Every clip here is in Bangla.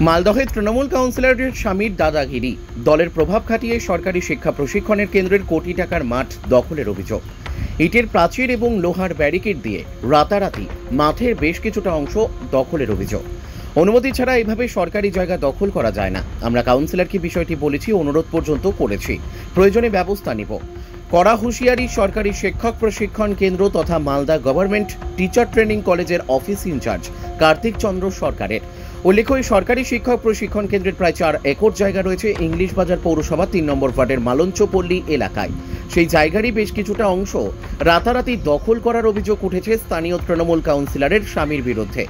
মালদহে তৃণমূল কাউন্সিলরের স্বামীর দাদাগিরি, দলের প্রভাব খাটিয়ে সরকারি শিক্ষা প্রশিক্ষণের কেন্দ্রের কোটি টাকার মাঠ দখলের অভিযোগ। ইটের প্রাচীর এবং লোহার ব্যারিকেড দিয়ে রাতারাতি মাঠের বেশ কিছুটা অংশ দখলের অভিযোগ। অনুমতি ছাড়া এইভাবে সরকারি জায়গা দখল করা যায় না। আমরা কাউন্সিলরকে বিষয়টি বলেছি, অনুরোধ পর্যন্ত করেছি, প্রয়োজনে ব্যবস্থা নিব। কড়া হুঁশিয়ারি সরকারি শিক্ষক প্রশিক্ষণ কেন্দ্র তথা মালদা গভর্নমেন্ট টিচার ট্রেনিং কলেজের অফিস ইনচার্জ কার্তিক চন্দ্র সরকারের। উল্লেখ্য, এই সরকারি শিক্ষক প্রশিক্ষণ কেন্দ্রের প্রায় 4 একর জায়গা রয়েছে ইংলিশ বাজার পৌরসভা 3 নম্বর ওয়ার্ডের মালঞ্চপল্লী এলাকায়। সেই জায়গারই বেশ কিছুটা অংশ রাতারাতি দখল করার অভিযোগ উঠেছে স্থানীয় তৃণমূল কাউন্সিলরের স্বামীর বিরুদ্ধে।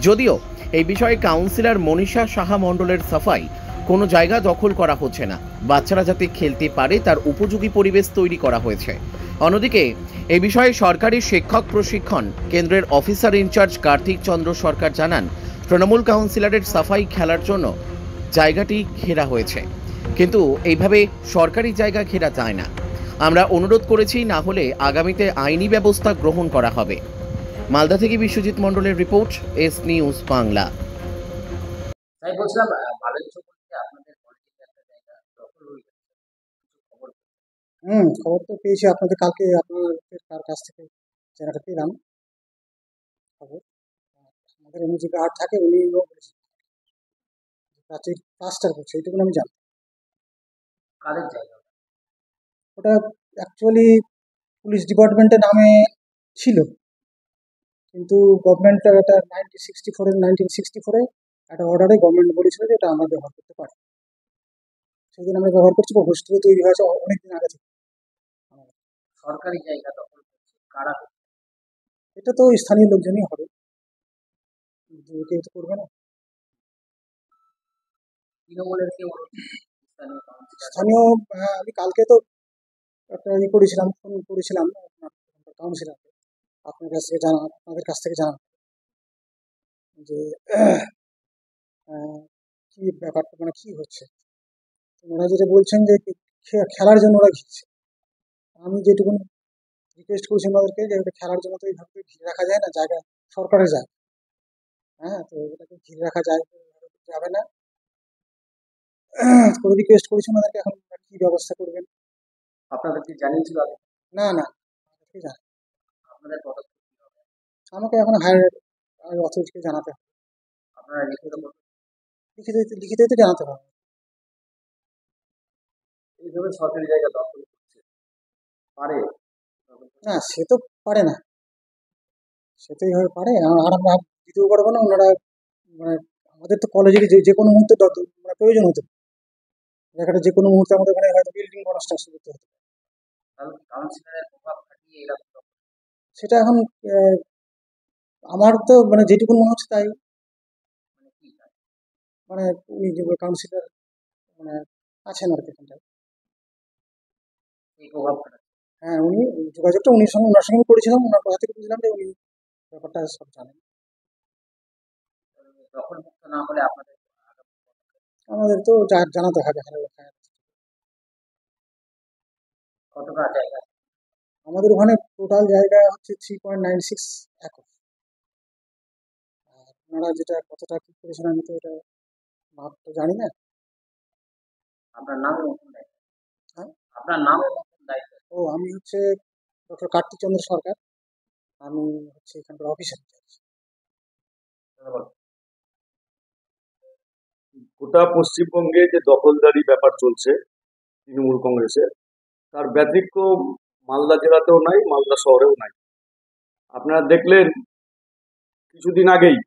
যদিও এই বিষয়ে কাউন্সিলর মনীষা সাহা মণ্ডলের সাফাই, কোনো জায়গা দখল করা হচ্ছে না, বাচ্চারা যাতে খেলতে পারে তার উপযোগী পরিবেশ তৈরি করা হয়েছে। অন্যদিকে এই বিষয়ে সরকারি শিক্ষক প্রশিক্ষণ কেন্দ্রের অফিসার ইনচার্জ কার্তিক চন্দ্র সরকার জানান, তৃণমূল কাউন্সিলরের সাফাই খেলার জন্য জায়গাটি ঘেরা হয়েছে, কিন্তু এইভাবে সরকারি জায়গা ঘেরা যায় না। আমরা অনুরোধ করেছি, না হলে আগামীতে আইনি ব্যবস্থা গ্রহণ করা হবে। মালদা থেকে বিশ্বজিৎ মণ্ডলের রিপোর্ট, এস নিউজ বাংলা। তাই বলছিলাম, মালঞ্চপল্লীতে আপনাদের কলেজের একটা জায়গা দখল হয়ে গেছে, খবর? খবর তো পেয়েছি আপনাদের কালকে, আপনাদের কার কাছ থেকে জায়গাটা পেলাম খবর। আমাদের এমনি যে গার্ড থাকে উনি প্রাচীর প্লাস্টার করছে, এইটুকুন আমি জানি। কাদের জায়গা? ওটা অ্যাকচুয়ালি পুলিশ ডিপার্টমেন্টের নামে ছিল, কিন্তু গভর্নমেন্টের একটা 1964 একটা অর্ডারে গভর্নমেন্ট বলেছিল যে এটা আমরা ব্যবহার করতে পারি। সেই জন্য আমরা ব্যবহার করছি। হোস্টেল তৈরি হয়েছে অনেকদিন আগে থেকে। সরকারি জায়গা দখল করছে কারা? এটা তো স্থানীয় লোকজনই হবে, কেউ তো করবে না। তৃণমূলের কেউ? স্থানীয় কাউন্সিলর? স্থানীয় আমি কালকে তো একটা করেছিলাম, ফোন করেছিলাম কাউন্সিলরকে, আপনাদের কাছ থেকে জানা যে কি ব্যাপারটা, মানে কি হচ্ছে। ওরা যেটা বলছেন যে খেলার জন্য ওরা ঘিরছে। আমি যেটুকু রিকোয়েস্ট করেছি ওনাদেরকে যে খেলার জন্য তো এইভাবে ঘিরে রাখা যায় না, জায়গা সরকারের জায়গা। তো এটাকে ঘিরে রাখা যাবে না করে রিকোয়েস্ট করেছি ওনাদেরকে। এখন কি ব্যবস্থা করবেন? আপনাদেরকে জানিয়েছিল আগে? না, আপনাদের পদক্ষেপ কি হবে? আমাকে এখন হায়ার অথরিটিকে জানাতে হবে। আপনারা লিখিত জানাতে হবে। এইভাবে সরকারি জায়গা দখল করছে পারে? না, সে তো পারে না, সে তো এইভাবে পারে। আর আমরা দিতেও পারবো না। ওনারা মানে আমাদের তো কলেজের যে কোনো মুহূর্তে মানে প্রয়োজন হতে পারে, জায়গাটা যে কোনো মুহূর্তে আমাদের মানে হয়তো বিল্ডিং কনস্ট্রাকশন করতে হতে পারে। তাহলে কাউন্সিলরের প্রভাব খাটিয়ে এরকম? সেটা এখন আমার তো মানে যেটুকু মনে হচ্ছে তাই, মানে কি মানে উনি যে কাউন্সিলর মানে আছেন আর কি এখানটায়, এই প্রভাব খাটাচ্ছে? হ্যাঁ, উনি যোগাযোগটা ওনার সঙ্গে করেছিলাম। ওনার কথা থেকে বুঝলাম যে উনি ব্যাপারটা সব জানেন। দখল মুক্ত না হলে আপনাদের আমাদের তো জানাতে হবে। কতটা জায়গা? আমাদের ওখানে টোটাল জায়গা হচ্ছে 3.96 একর। আর ওনারা যেটা কতটা কি করেছেন আমি তো এটা মাপ তো জানি না। আপনার নাম এবং দায়িত্ব? হ্যাঁ, আপনার নাম এবং দায়িত্ব? আমি হচ্ছে ডক্টর কার্তিক চন্দ্র সরকার। আমি হচ্ছে এখানকার অফিসার। গোটা পশ্চিমবঙ্গে যে দখলদারি ব্যাপার চলছে তৃণমূল কংগ্রেসের, তার ব্যতিক্রম মালদা জেলাতেও নাই, মালদা শহরেও নাই। আপনারা দেখলেন কিছুদিন আগেই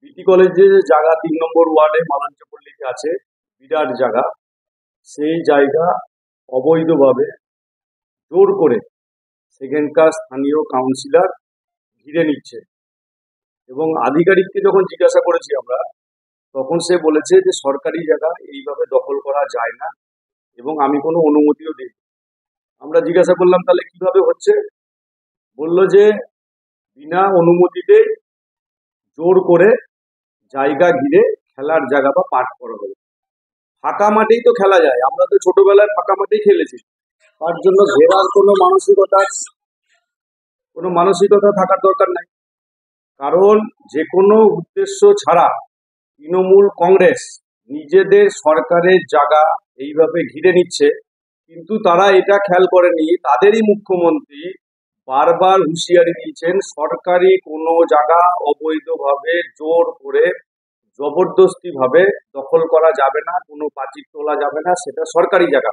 বিটি কলেজে যে জায়গা 3 নম্বর ওয়ার্ডে মালঞ্চপল্লীতে আছে, বিরাট জায়গা, সেই জায়গা অবৈধভাবে জোর করে সেখানকার স্থানীয় কাউন্সিলর ঘিরে নিচ্ছে। এবং আধিকারিককে যখন জিজ্ঞাসা করেছি আমরা, তখন সে বলেছে যে সরকারি জায়গা এইভাবে দখল করা যায় না এবং আমি কোনো অনুমতিও দিই। আমরা জিজ্ঞাসা করলাম তাহলে কিভাবে হচ্ছে, বললো যে বিনা অনুমতিতে জোর করে জায়গা ঘিরে খেলার জায়গা বা পার্ক করা হবে। ফাঁকা মাঠেই তো খেলা যায়, আমরা তো ছোটবেলায় ফাঁকা মাঠেই খেলেছি। তার জন্য ঘেরার কোনো মানসিকতা থাকার দরকার নাই। কারণ যে কোনো উদ্দেশ্য ছাড়া তৃণমূল কংগ্রেস নিজেদের সরকারের জায়গা এইভাবে ঘিরে নিচ্ছে, কিন্তু তারা এটা খেয়াল করেনি তাদেরই মুখ্যমন্ত্রী বারবার হুঁশিয়ারি দিয়েছেন সরকারি কোনো জায়গা অবৈধভাবে জোর করে জবরদস্তি ভাবে দখল করা যাবে না, কোনো পাঁচিল তোলা যাবে না, সেটা সরকারি জায়গা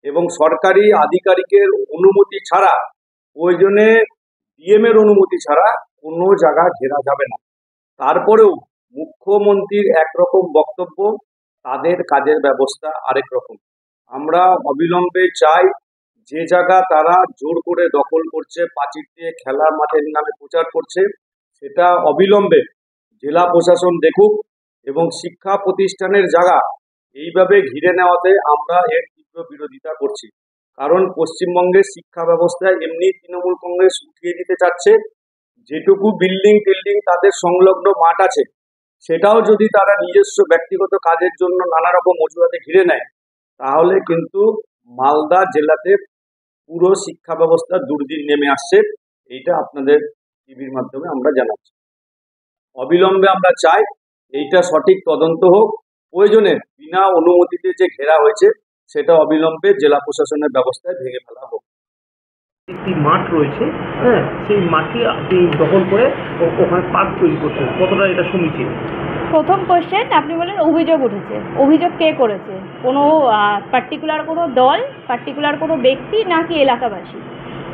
এবং সরকারি আধিকারিকের অনুমতি ছাড়া, প্রয়োজনে ডিএম এর অনুমতি ছাড়া কোনো জায়গা ঘেরা যাবে না। তারপরেও মুখ্যমন্ত্রীর একরকম বক্তব্য, তাদের কাজের ব্যবস্থা আরেক রকম। আমরা অবিলম্বে চাই যে জায়গা তারা জোর করে দখল করছে, পাঁচিল দিয়ে খেলার মাঠের নামে প্রচার করছে, সেটা অবিলম্বে জেলা প্রশাসন দেখুক এবং শিক্ষা প্রতিষ্ঠানের জায়গা এইভাবে ঘিরে নেওয়াতে আমরা এর তীব্র বিরোধিতা করছি। কারণ পশ্চিমবঙ্গের শিক্ষা ব্যবস্থায় এমনি তৃণমূল কংগ্রেস উঠিয়ে দিতে চাচ্ছে। যেটুকু বিল্ডিং টিল্ডিং তাদের সংলগ্ন মাঠ আছে, সেটাও যদি তারা নিজস্ব ব্যক্তিগত কাজের জন্য নানা রকম অজুহাতে ঘিরে নেয়, তাহলে কিন্তু মালদা জেলাতে পুরো শিক্ষা ব্যবস্থা দুর্দিন নেমে আসছে। এইটা আপনাদের টিভির মাধ্যমে আমরা জানাচ্ছি। অবিলম্বে আমরা চাই এইটা সঠিক তদন্ত হোক, প্রয়োজনে বিনা অনুমতিতে যে ঘেরা হয়েছে সেটা অবিলম্বে জেলা প্রশাসনের ব্যবস্থায় ভেঙে ফেলা হোক। একটি মাঠ রয়েছে, হ্যাঁ, সেই মাঠে আপনি দখল করে ওখানে পার্ক তৈরি করছেন, কতটা এটা সমীচীন? প্রথম কোশ্চেন, আপনি বলেন অভিযোগ উঠেছে, অভিযোগ কে করেছে? কোনো পার্টিকুলার কোনো দল, পার্টিকুলার কোনো ব্যক্তি, নাকি এলাকাবাসী?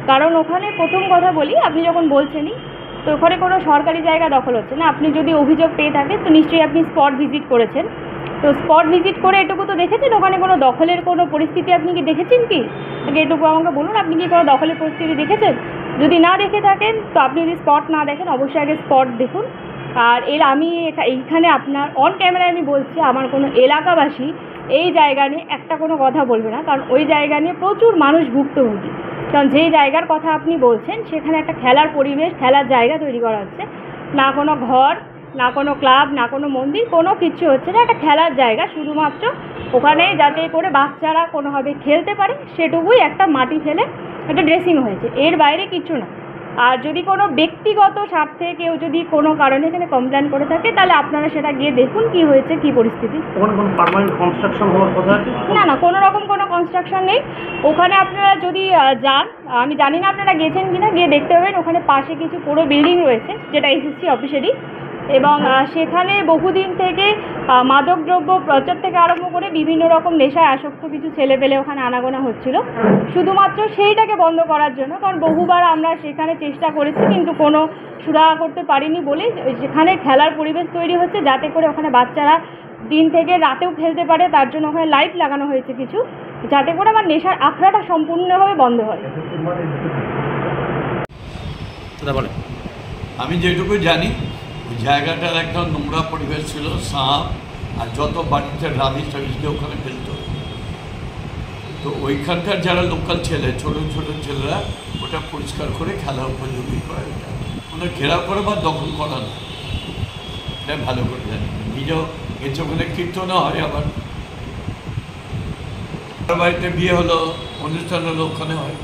কারণ ওখানে প্রথম কথা বলি, আপনি যখন বলছেনই তো ওখানে কোনো সরকারি জায়গা দখল হচ্ছে না। আপনি যদি অভিযোগ পেয়ে থাকেন তো নিশ্চয়ই আপনি স্পট ভিজিট করেছেন। তো স্পট ভিজিট করে এটুকু তো দেখেছেন ওখানে কোনো দখলের কোনো পরিস্থিতি আপনি কি দেখেছেন কি? আগে এটুকু আমাকে বলুন, আপনি কি কোনো দখলের পরিস্থিতি দেখেছেন? যদি না দেখে থাকেন তো আপনি যদি স্পট না দেখেন অবশ্যই আগে স্পট দেখুন। আর আমি এইখানে আপনার অন ক্যামেরায় আমি বলছি, আমার কোনো এলাকাবাসী এই জায়গা নিয়ে একটা কোনো কথা বলবে না, কারণ ওই জায়গা নিয়ে প্রচুর মানুষ ভুক্তভোগী। কারণ যেই জায়গার কথা আপনি বলছেন সেখানে একটা খেলার পরিবেশ, খেলার জায়গা তৈরি করা হচ্ছে, না কোনো ঘর, না কোনো ক্লাব, না কোনো মন্দির, কোনো কিছু হচ্ছে না, একটা খেলার জায়গা শুধুমাত্র ওখানে যাতে করে বাচ্চারা কোনোভাবে খেলতে পারে সেটুকুই একটা মাটি ফেলে একটা ড্রেসিং হয়েছে, এর বাইরে কিছু না। আর যদি কোনো ব্যক্তিগত স্বার্থে কেউ যদি কোনো কারণে এখানে কমপ্লেন করে থাকে তাহলে আপনারা সেটা গিয়ে দেখুন কি হয়েছে, কি পরিস্থিতি। ওখানে কোনো পার্মানেন্ট কনস্ট্রাকশন হওয়ার কথা আছে? না না, কোনো রকম কোনো কনস্ট্রাকশন নেই ওখানে। আপনারা যদি যান, আমি জানি না আপনারা গেছেন কিনা, গিয়ে দেখতে পাবেন ওখানে পাশে কিছু পুরো বিল্ডিং রয়েছে যেটা এসএসসি অফিসেরই, এবং সেখানে বহুদিন থেকে মাদকদ্রব্য প্রচার থেকে আরম্ভ করে বিভিন্ন রকম নেশায় আসক্ত কিছু ছেলেপেলে ওখানে আনাগোনা হচ্ছিল, শুধুমাত্র সেইটাকে বন্ধ করার জন্য। কারণ বহুবার আমরা সেখানে চেষ্টা করেছি কিন্তু কোনো সুরাহা করতে পারিনি বলে সেখানে খেলার পরিবেশ তৈরি হচ্ছে যাতে করে ওখানে বাচ্চারা দিন থেকে রাতেও খেলতে পারে, তার জন্য ওখানে লাইট লাগানো হয়েছে কিছু, যাতে করে আমার নেশার আখড়াটা সম্পূর্ণভাবে বন্ধ হয়। আমি যেটুকু জানি ওই জায়গাটার একটা নোংরা পরিবেশ ছিল, সাপ আর যত বাড়িতে রাবিশ টাবিশকে ওখানে ফেলত। তো ওইখানকার যারা লোকাল ছেলে, ছোট ছোট ছেলেরা ওটা পরিষ্কার করে খেলা উপযোগী করে, ওটা ওটা ঘেরাও করে বা দখল করা না, এটা ভালো করে জানি। নিজেও গেছে, ওখানে কীর্তনও হয়, আবার বাড়িতে বিয়ে হলো, অনুষ্ঠান হলো, ওখানে হয়।